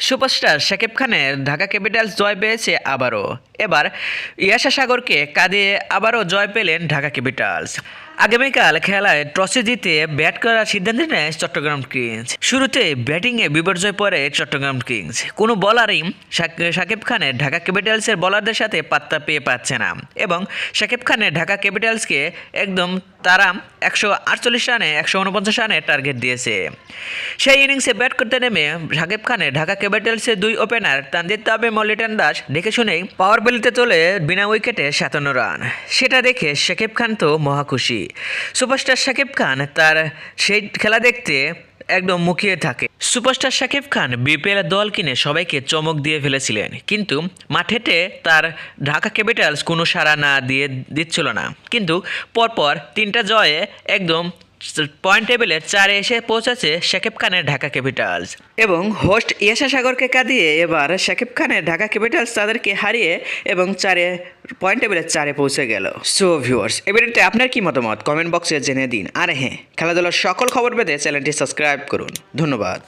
Superstar Shakib খানের Dhaka Capitals জয় পেয়েছে আবারও। এবার ইয়াশা সাগরকে কাঁদিয়ে আবারও জয় পেলেন ঢাকা ক্যাপিটালস। আগামীকাল খেলায় টসে জিতে ব্যাট করার সিদ্ধান্ত নেয় চট্টগ্রাম কিংস। শুরুতে ব্যাটিংয়ে বিপর্যয় পড়ে চট্টগ্রাম কিংস। কোনো বলারই শাকিব খানের ঢাকা ক্যাপিটালসের বলারদের সাথে পাত্তা পেয়ে পাচ্ছে না এবং শাকিব খানের ঢাকা ক্যাপিটালসকে একদম তারা 148 রানে 149 রানের টার্গেট দিয়েছে। সেই ইনিংসে ব্যাট করতে নেমে শাকিব খানের ঢাকা ক্যাপিটালসের দুই ওপেনার তানজিদ তামিম ও লিটন দাস দেখে শুনেই পাওয়ার প্লেতে তোলে বিনা উইকেটে 57 রান। সেটা দেখে শাকিব খান তো মহা খুশি। সুপারস্টার শাকিব খান তার সেই খেলা দেখতে একদম মুখিয়ে থাকে। সুপারস্টার শাকিব খান বিপিএল দল কিনে সবাইকে চমক দিয়ে ফেলেছিলেন, কিন্তু মাঠেতে তার ঢাকা ক্যাপিটালস কোনো সাড়া না দিচ্ছিল না। কিন্তু পরপর 3টা জয়ে একদম পয়েন্ট টেবিলের 4-এ এসে পৌঁছেছে শাকিব খানের ঢাকা ক্যাপিটালস এবং হোস্ট ইয়াশা সাগরকে কাঁদিয়ে এবার শাকিব খানের ঢাকা ক্যাপিটালস তাদেরকে হারিয়ে এবং পয়েন্ট টেবিলের 4-এ পৌঁছে গেল। সো ভিউয়ার্স, এবারে আপনার কি মতামত কমেন্ট বক্সে জেনে দিন। আর হ্যাঁ, খেলাধুলার সকল খবর পেতে চ্যানেলটি সাবস্ক্রাইব করুন। ধন্যবাদ।